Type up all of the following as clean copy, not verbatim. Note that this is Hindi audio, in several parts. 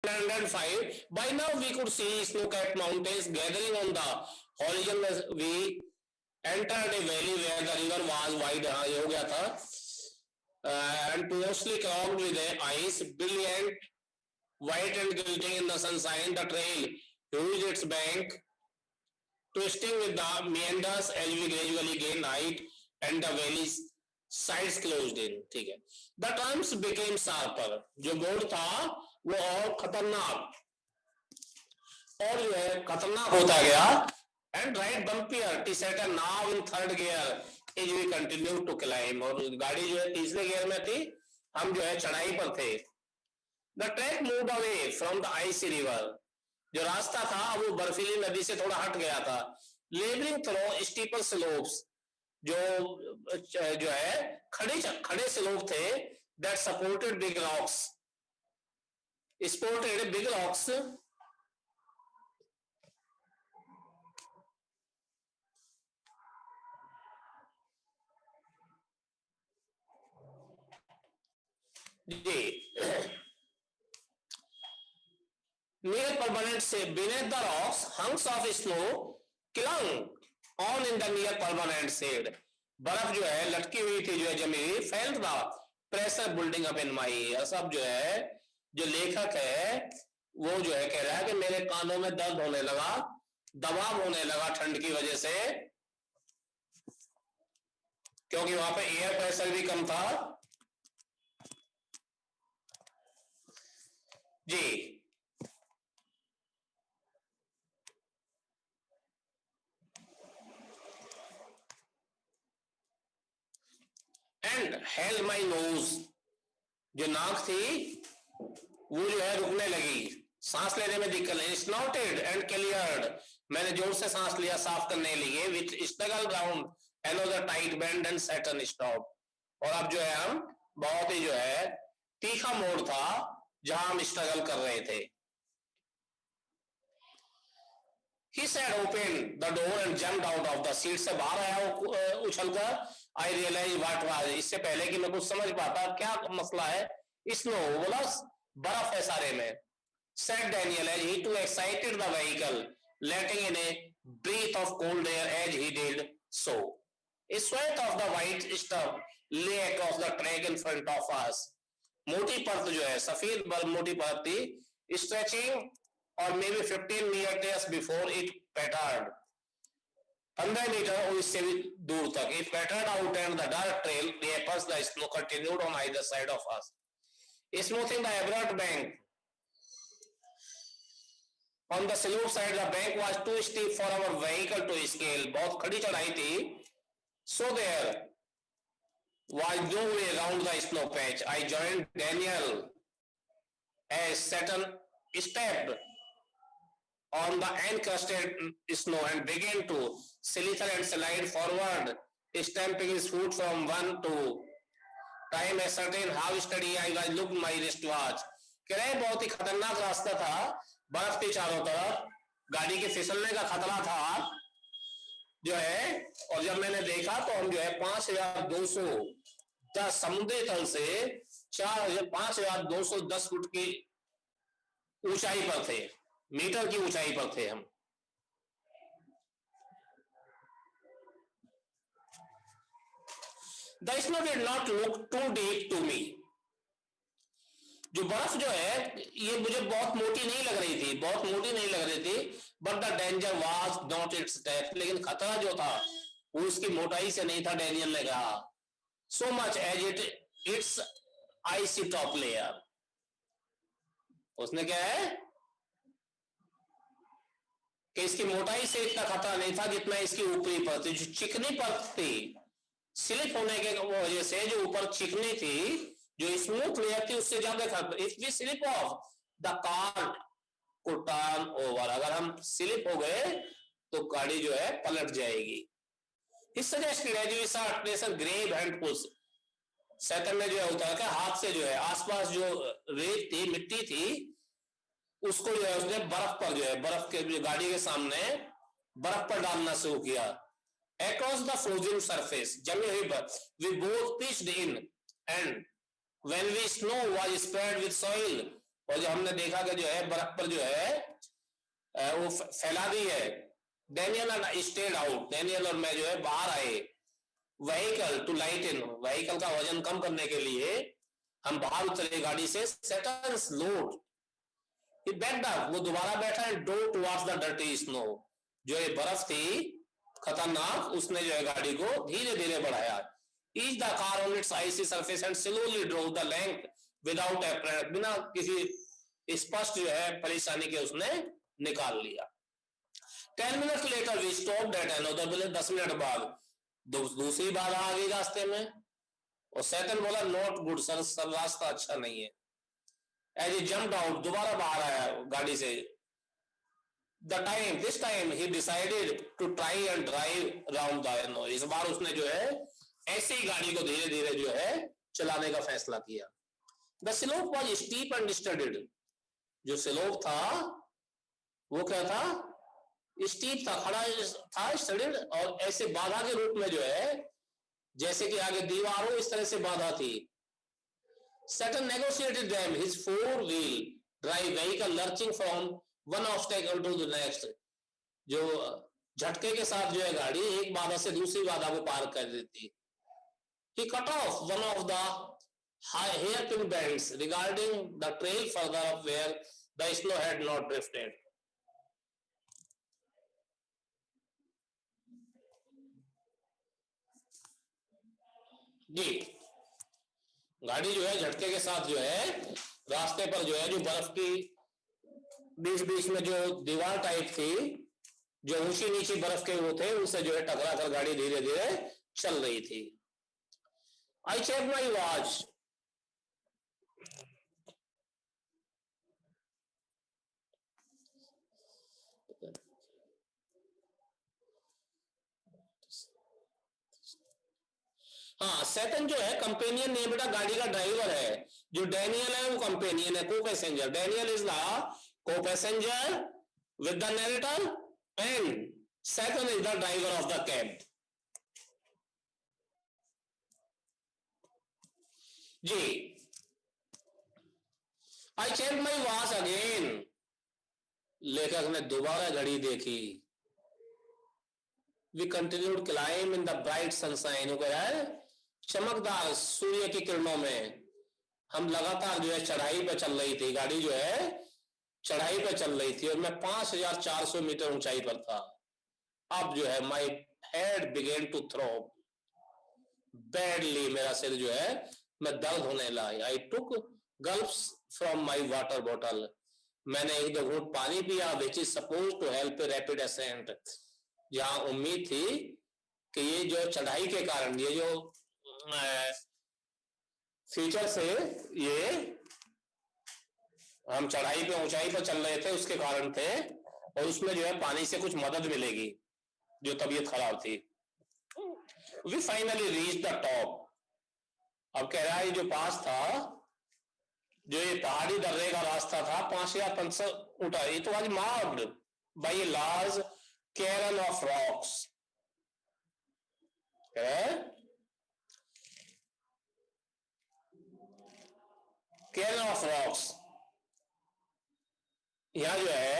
105. By now we could see snow-capped mountains gathering on the horizon. We entered a valley where the river was wide. हाँ ये हो गया था. And mostly clogged with ice, brilliant, white and glittering in the sunshine. The trail used its bank, twisting with the meanders as we gradually gained height, and the valley's sides closed in. ठीक है. The turns became sharper. जो मोड़ था वो और खतरनाक और जो है खतरनाक होता गया. And right bumpier. T-Setter now in third gear as we continue to climb. और गाड़ी जो है तीसरे गियर में थी, हम जो है चढ़ाई पर थे. The track moved away from the icy river. जो रास्ता था वो बर्फीली नदी से थोड़ा हट गया था. Laboring through steeper slopes. जो है खड़े स्लोप थे that supported big rocks. Supported big rocks. Near permanent से beneath the rocks, hunks of snow clung on in the near permanent shade. बर्फ जो है लटकी हुई थी, जो है जमी हुई. Felt the pressure building up in my ears. अब जो है जो लेखक है वो जो है कह रहा है कि मेरे कानों में दर्द होने लगा, दबाव होने लगा ठंड की वजह से, क्योंकि वहां पे एयर प्रेशर भी कम था. जी. And held my nose. जो नाक थी वो जो है रुकने लगी, सांस लेने में दिक्कत नहीं. Snotted and cleared. मैंने जोर से सांस लिया साफ करने के लिए. With struggle round another tight bend and Saten stop. और अब जो है हम बहुत ही जो है तीखा मोड़ था जहां हम स्ट्रगल कर रहे थे. He said, open the door and jumped out of the seat. से बाहर आया उछलकर. I realized what was. इससे पहले कि मैं कुछ समझ पाता क्या मसला है. Snow बोला बर्फ है सारे में. Said Daniel as he too excited the vehicle, letting in a breath of cold air as he did so. A sweat of the white stuff lay across the track in front of us. मोटी परत जो है सफेद मोटी परत थी, stretching or maybe 15 meters before it pattered. 15 metre और इससे भी दूर तक. It pattered out and the dark trail near the snow continued on either side of us, smoothing the abrupt bank. On the slope side, the bank was too steep for our vehicle to scale. बहुत खड़ी चढ़ाई थी. So there was no way around the snow patch. I joined Daniel as Saturn stepped on the encrusted snow and began to slither and slide forward, stamping his foot from one to time. A certain how steady I was looked my wristwatch. कह रहे बहुत ही खतरनाक रास्ता था, बर्फ थी चारों तरफ, गाड़ी के फिसलने का खतरा था जो है. और जब मैंने देखा तो हम जो है 5210 समुद्री तल से 5210 फुट की ऊंचाई पर थे, मीटर की ऊंचाई पर थे हम. The snow did not look too deep to me. जो बर्फ जो है ये मुझे बहुत मोटी नहीं लग रही थी, बहुत मोटी नहीं लग रही थी. But the danger was not it's depth. लेकिन खतरा जो था वो उसकी मोटाई से नहीं था, डैनियल ने कहा. So much as it's icy top layer. उसने क्या है कि इसकी मोटाई से इतना खतरा नहीं था जितना इसकी ऊपरी परत थी, जो चिकनी परत थी. स्लिप होने के वजह से जो ऊपर चिकनी थी, जो स्मूथ लेयर थी, उससे ज्यादा खतरा. If we slip off the car को टर्न ओवर. अगर हम स्लिप हो गए तो गाड़ी जो है पलट जाएगी. इस suggest grave hand push. Saturn ने जो है उतार के हाथ से जो है आसपास जो रेत थी, मिट्टी थी, उसको जो है उसने बर्फ पर जो है बर्फ के गाड़ी के सामने बर्फ पर डालना शुरू किया. Across the frozen surface, जमी हुई बर्फ. We both pitched in, and when we snow was spread with soil, और जो हमने देखा कि जो है बर्फ पर जो है वो फैला दी है। Daniel and stayed out, Daniel और मैं जो है बाहर आए। व्हीकल टू लाइटन, व्हीकल का वजन कम करने के लिए हम बाहर उतरे गाड़ी से। Saten's load, he backed up, वो दोबारा बैठा है। Do towards the dirty snow, जो ये बर्फ थी खतरनाक, उसने जो है गाड़ी को धीरे धीरे बढ़ाया। Each the car on its icy surface and slowly drove the length without apparent, बिना किसी स्पष्ट जो है परेशानी के उसने निकाल लिया। 10 minutes later we stopped at another, बोले 10 मिनट बाद दूसरी बाधा आ गई रास्ते में। और सैटन बोला नॉट गुड सर, सर रास्ता अच्छा नहीं है। As he jumped out, दोबारा बाहर आया गाड़ी से। This time he decided to try and drive around the snow, इस बार उसने जो है ऐसे ही गाड़ी को धीरे धीरे जो है चलाने का फैसला किया। The slope was steep and studded, जो स्लोप था वो क्या था, स्टीप था, खड़ा था, स्टडीड, और ऐसे बाधा के रूप में जो है जैसे कि आगे दीवार हो इस तरह से बाधा थी। Saturn negotiated them, his four-wheel drive vehicle lurching from one obstacle to the next, जो झटके के साथ जो है गाड़ी एक बाधा से दूसरी बाधा को पार कर देती। He cut off one of the hairpin bends regarding the trail further up where the snow had not drifted. जी, गाड़ी जो है झटके के साथ जो है रास्ते पर जो है जो बर्फ की बीच बीच में जो दीवार टाइप थी, जो ऊंची नीची बर्फ के वो थे, उनसे जो है टकरा कर गाड़ी धीरे धीरे चल रही थी। आई चेक माई वॉच, हाँ सैटन जो है कंपेनियन नहीं बेटा, गाड़ी का ड्राइवर है। जो डैनियल है वो कंपेनियन है, co passenger. Daniel is the co passenger with the narrator and Saten is the driver of the cab. जी, I check my watch again, लेखक ने दोबारा घड़ी देखी। We continued climb in the bright sunshine, हो गया है चमकदार सूर्य की किरणों में हम लगातार जो है चढ़ाई पे चल रही थी। गाड़ी जो है चढ़ाई पे चल रही थी और मैं 5400 मीटर ऊंचाई पर था। अब जो है my head began to throb badly, मेरा सिर जो है मैं दर्द होने लगा। I took gulps from my water bottle, मैंने एक दो घूंट पानी पिया, which is suppose to help rapid ascent, जहां उम्मीद थी कि ये जो चढ़ाई के कारण ये जो फीचर से ये हम चढ़ाई पे ऊंचाई पर चल रहे थे उसके कारण थे, और उसमें जो है पानी से कुछ मदद मिलेगी जो तबीयत खराब थी। We finally reach the top, अब कह रहा है जो पास था, जो ये पहाड़ी दर्रे का रास्ता था 5500 ऊंचाई, it was marked by a large cairn of rocks, cairn of rocks, यहां जो है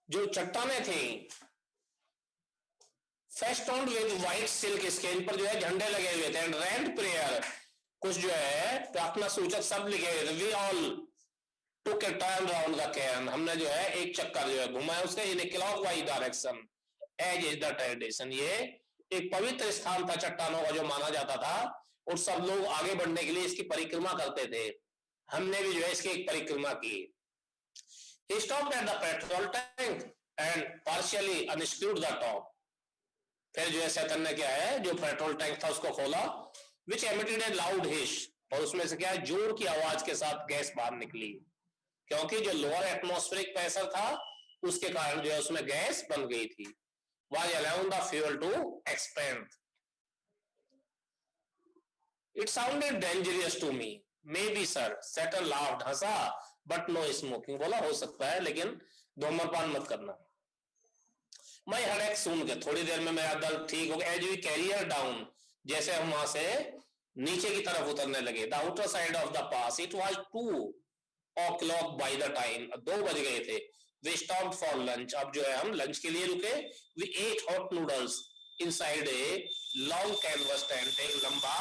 जो चट्टाने थी फेस्टोन्ड विद व्हाइट सिल्क, स्केल पर जो है झंडे लगे हुए थे। एंड रेंट प्रेयर, कुछ जो है प्रार्थना सूचक शब्द लिखे हुए थे। We all took a turn round the cairn, हमने जो है एक चक्कर जो है घुमाया उसके in clockwise direction as is the tradition. ये एक पवित्र स्थान था चट्टानों का जो माना जाता था, और सब लोग आगे बढ़ने के लिए इसकी परिक्रमा करते थे। हमने भी जो है इसकी एक परिक्रमा की। He stopped at the petrol tank and partially unscrewed the top, फिर जो है सैतन ने क्या है जो पेट्रोल टैंक था उसको खोला, which emitted a loud hiss, और उसमें से क्या है जोर की आवाज के साथ गैस बाहर निकली, क्योंकि जो लोअर एटमॉस्फेरिक प्रेशर था उसके कारण जो है उसमें गैस बन गई थी। Was allowing the fuel to expand. It sounded dangerous to me. Maybe sir. Saturn laughed, Hansa, but no smoking, बोला हो सकता है लेकिन धूम्रपान मत करना। My headache soon, के थोड़ी देर में मेरा दर्द ठीक हो गया। As we carried her down जैसे हम वहां से नीचे की तरफ उतरने लगे। The outer side of the pass, it was 2 o'clock by the time, 2 बज गए थे। वी स्टॉप फॉर लंच, अब जो है हम लंच के लिए रुके। We ate hot noodles inside a long canvas tent, एक लंबा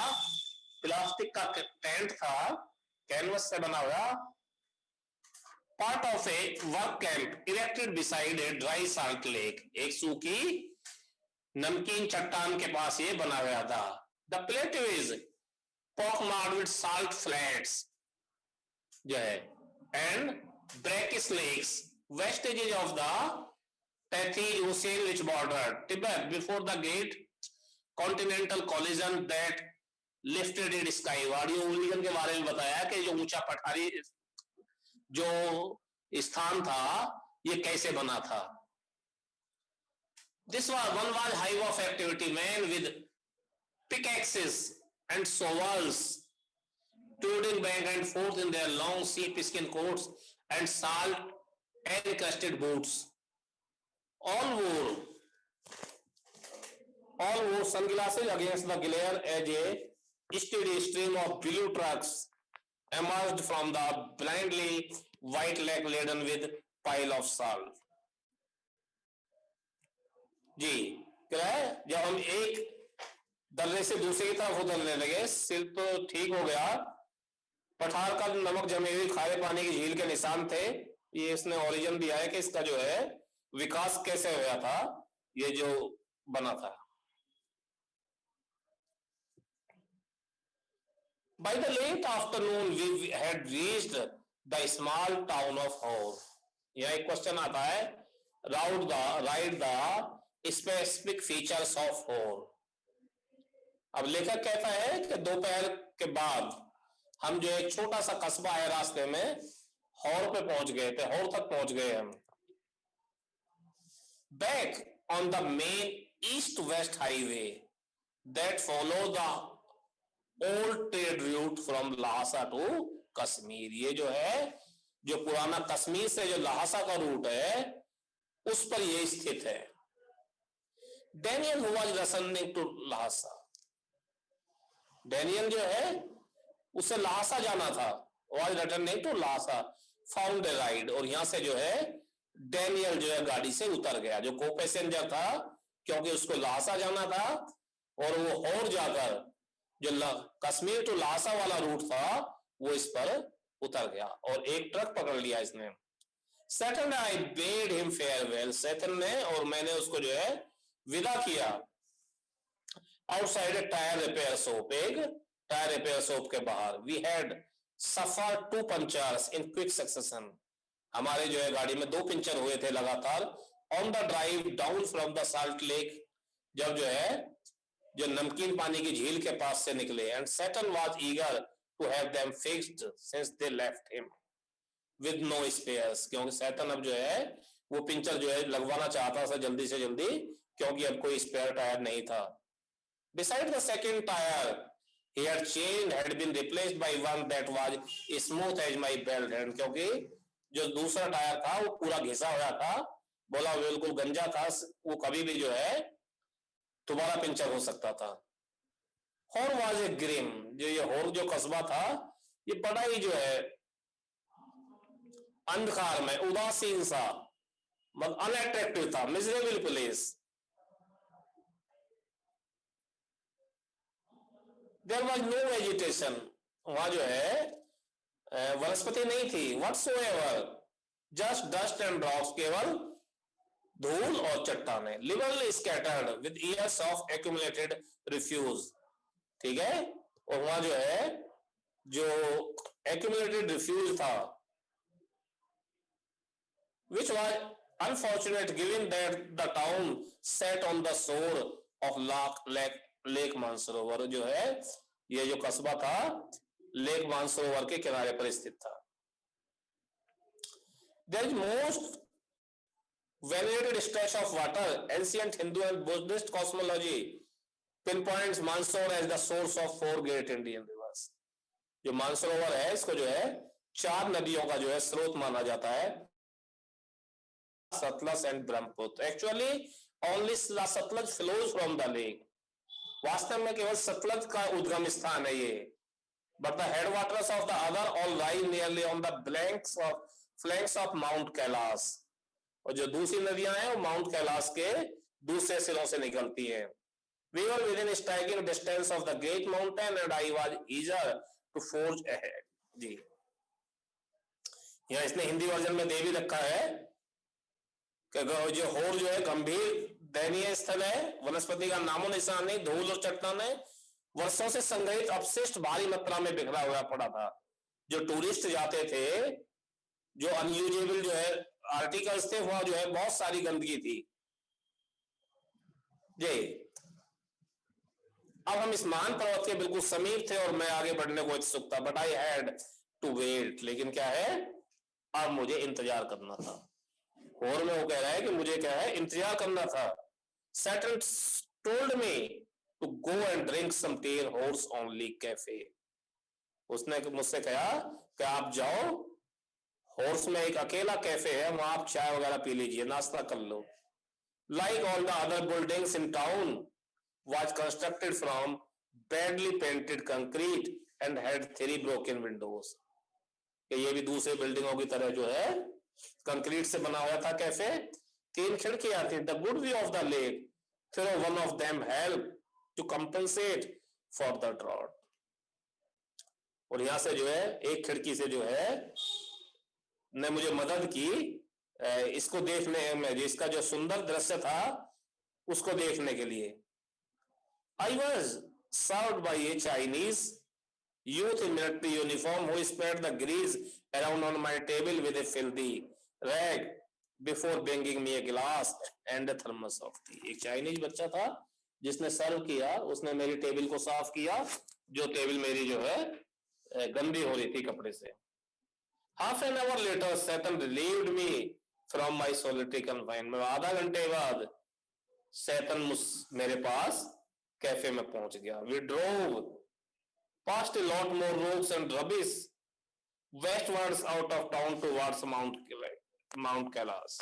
प्लास्टिक का टेंट था, कैनवस से बना हुआ, part of A work camp erected beside a dry salt lake, एक सूखी नमकीन चट्टान के पास ये बना हुआ था। The प्लेटिव is pockmarked with salt flats जो है and brackish lakes, vestiges of the Tethys Ocean which bordered Tibet before the great continental collision that lifted it skyward। ये उल्लिगन के बारे में बताया कि जो ऊंचा पठारी जो स्थान था ये कैसे बना था। This one was hive of activity, men with pickaxes and shovels toiling back and forth in their long sheepskin coats and salt encrusted boots. All wore sunglasses against the glare as a steady stream of blue trucks emerged from the blindly white lake laden with pile of salt। जी क्या है, जब हम एक दर्रे से दूसरी तरफ उतरने लगे, शिल्प ठीक हो गया, पठार का नमक जमी हुई खारे पानी की झील के निशान थे। ये इसने ओरिजिन दिया है कि इसका जो है विकास कैसे हुआ था, ये जो बना था। By the late afternoon we had reached the small town of Hor। यह एक क्वेश्चन आता है, write the specific features of Hor। अब लेखक कहता है कि दोपहर के बाद हम जो एक छोटा सा कस्बा है रास्ते में, हौर पे पहुंच गए थे, हौर तक पहुंच गए हम। Back on the main east west highway that follow the old trade route from Lhasa to Kashmir, ये जो है जो पुराना कश्मीर से जो लहासा का रूट है उस पर ये स्थित है। Daniel who was returning to Lhasa, Daniel जो है उसे लहासा जाना था, was returning to Lhasa, found a ride, और यहां से जो है डैनियल जो है गाड़ी से उतर गया, जो को पैसेंजर था, क्योंकि उसको लहासा जाना था और वो और जाकर जो कश्मीर टू लहासा वाला रूट था वो इस पर उतर गया और एक ट्रक पकड़ लिया इसने। Saten I bade him farewell, Saten ने और मैंने उसको जो है विदा किया। आउटसाइड टायर रिपेयर शॉप, एक टायर रिपेयर शॉप के बाहर। We had suffer 2 punctures in quick succession, हमारे जो है गाड़ी में 2 पंचर हुए थे लगातार। On the drive down from the salt lake, जब जो है जो नमकीन पानी की झील के पास से निकले। And Saturn was eager to have them fixed since they left him with no spares, क्योंकि सैटर्न अब जो है वो पिंचर जो है लगवाना चाहता था जल्दी से जल्दी, क्योंकि अब कोई स्पेयर टायर नहीं था। Beside the second tire he had changed had been replaced by one that was smooth as my belt hand, क्योंकि जो दूसरा टायर था वो पूरा घिसा हुआ था, बोला बिल्कुल गंजा था, वो कभी भी जो है दोबारा पंचर हो सकता था। हॉर वाज ए ग्रिम, जो ये हॉर जो कस्बा था ये बड़ा ही जो है अंधकार में उदासीन सा, मतलब अनअट्रैक्टिव था, miserable place. There was no vegetation, वहां जो है वनस्पति नहीं थी। Whatsoever just dust and drops, केवल धूल और चट्टाने। Liberally scattered with years of accumulated refuse, ठीक है, और वहां जो है जो एक्यूमुलेटेड रिफ्यूज था, which was unfortunate given that the town sat on the shore of lake Mansarovar, जो है ये जो कस्बा था लेक मानसरोवर के किनारे पर स्थित था। There is most venerated stretch of water, ancient Hindu and Buddhist cosmology pinpoints Mansoor as the source of 4 great Indian rivers। जो मानसरोवर है इसको जो है 4 नदियों का जो है स्रोत माना जाता है, Satluj and Brahmaputra। Actually only Satluj flows from the lake, वास्तव में केवल सतलज का उद्गम स्थान है ये, but the headwaters of the other all lie nearly on the flanks of Mount Kailash. और जो दूसरी नदियां हैं वो माउंट कैलाश के दूसरे सिरों से निकलती हैं। We were within striking distance of the great mountain and I was eager to forge ahead। जी, यहाँ इसने हिंदी वर्जन में दे भी रखा है कि जो होर जो है गंभीर दयनीय स्थल है, वनस्पति का नामो निशान नहीं, धूल और चट्टाने वर्षों से संग्रहित अपशिष्ट भारी मात्रा में बिखरा हुआ पड़ा था। जो टूरिस्ट जाते थे, जो अनयूजेबल जो है आर्टिकल्स थे, वहां जो है बहुत सारी गंदगी थी। जी, अब हम इस महान पर्वत के बिल्कुल समीप थे और मैं आगे बढ़ने को इच्छुक था, but I had to wait. लेकिन क्या है, अब मुझे इंतजार करना था। और में वो कह रहा है कि मुझे क्या है, इंतजार करना था। Saturn told me to go and drink some tea in horse only cafe. उसने मुझसे कहा कि आप जाओ, हॉर्स में एक अकेला कैफे है, वहां आप चाय वगैरह पी लीजिए, नाश्ता कर लो। Like all the other buildings in town was constructed from badly painted concrete and had 3 broken windows। कि ये भी दूसरे बिल्डिंगों की तरह जो है कंक्रीट से बना हुआ था कैफे, 3 खिड़कियां थी। The good view of the lake through one of them help to compensate for the drought. और यहां से जो है एक खिड़की से जो है ने मुझे मदद की इसको देखने में, इसका जो सुंदर दृश्य था उसको देखने के लिए। I was served by a Chinese youth in military uniform who spread the grease around on my table with a filthy rag before bringing me a glass and a thermos of tea। एक चाइनीज बच्चा था जिसने सर्व किया, उसने मेरी टेबल को साफ किया, जो टेबल मेरी जो है गंदी हो रही थी कपड़े से। Half an hour later Satan relieved me from my solitary confinement। आधा घंटे बाद सैतन मेरे पास कैफे में पहुंच गया। We drove past a lot more rocks and rubbish westwards out of town towards Mount Kailash।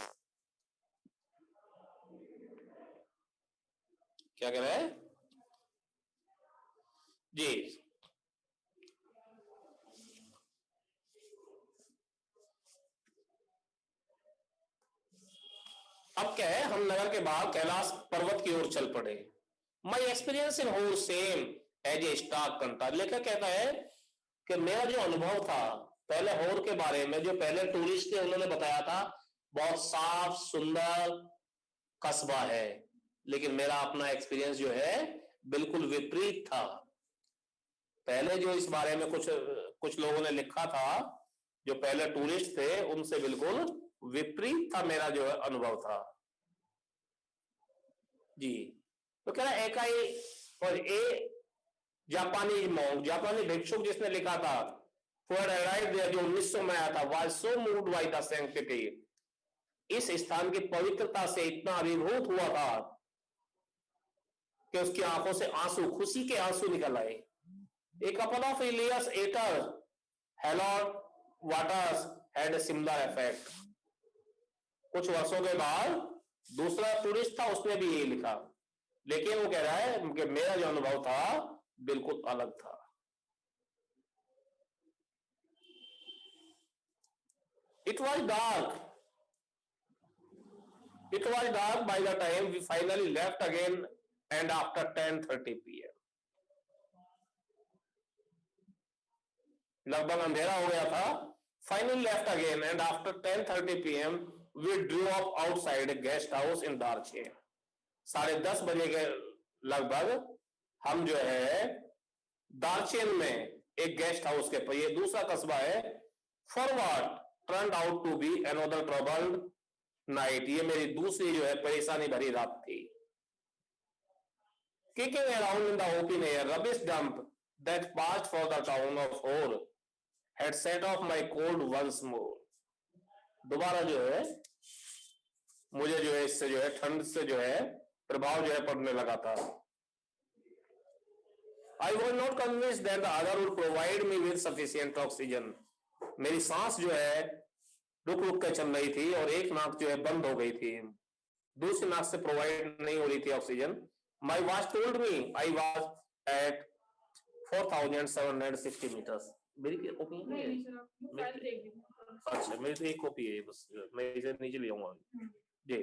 क्या कह रहे हैं जी? अब क्या है, हम नगर के बाहर कैलाश पर्वत की ओर चल पड़े। My experience in whole same as a stark contrast। लेखक कहता है कि मेरा जो अनुभव था पहले होर के बारे में, जो पहले टूरिस्ट थे उन्होंने बताया था बहुत साफ सुंदर कस्बा है, लेकिन मेरा अपना एक्सपीरियंस जो है बिल्कुल विपरीत था। पहले जो इस बारे में कुछ लोगों ने लिखा था, जो पहले टूरिस्ट थे, उनसे बिल्कुल विपरीत था मेरा जो अनुभव था जी। तो कह रहा एकाई और ए जापानी मॉन्क, जापानी भिक्षुक जिसने लिखा था फॉर अराइव देयर, जो 1900 में आया था, was so moved by the sanctity. इस स्थान की पवित्रता से इतना अभिभूत हुआ था कि उसकी आंखों से आंसू, खुशी के आंसू निकल आए। A couple of years later, Hallowed Waters had a similar effect। कुछ वर्षों के बाद दूसरा टूरिस्ट था, उसने भी यही लिखा, लेकिन वो कह रहा है कि मेरा जो अनुभव था बिल्कुल अलग था। It was dark by the time we finally left again and after 10:30 PM। लगभग अंधेरा हो गया था। Finally left again and after 10:30 PM we drew up outside a guest house in Darche। 10:30 बजे के लगभग हम जो है दार्चेन में एक गेस्ट हाउस के पर, ये दूसरा कस्बा है। Forward turned out to be another troubled night. ये मेरी दूसरी जो है परेशानी भरी रात थी। Kicking around in the open air, rubbish dump that passed for the town of Hor had set off my cold once more। दोबारा जो है मुझे जो है इससे जो है ठंड से जो है प्रभाव जो है पड़ने लगा था। I was not convinced that the other would provide me with sufficient oxygen। मेरी सांस जो है रुक रुक कर चल रही थी और एक नाक जो है बंद हो गई थी, दूसरी नाक से प्रोवाइड नहीं हो रही थी oxygen. My watch told me I was at 4,760 meters. मेरी कॉपी नहीं है? अच्छा मेरी तो एक कॉपी है बस, मैं इसे नीचे ले आऊंगा जी.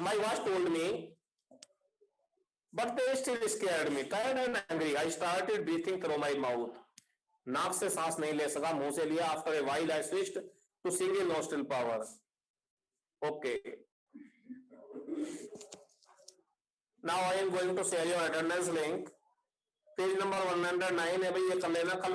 My watch told me, but they still scared me. Tired and angry, I started breathing through my mouth. नाक से सांस नहीं ले सका, मुंह से लिया. After a while, I switched to single nostril power. Okay. Now I am going to share your attendance link. Page number 109 है भाई, ये कर लेना कल.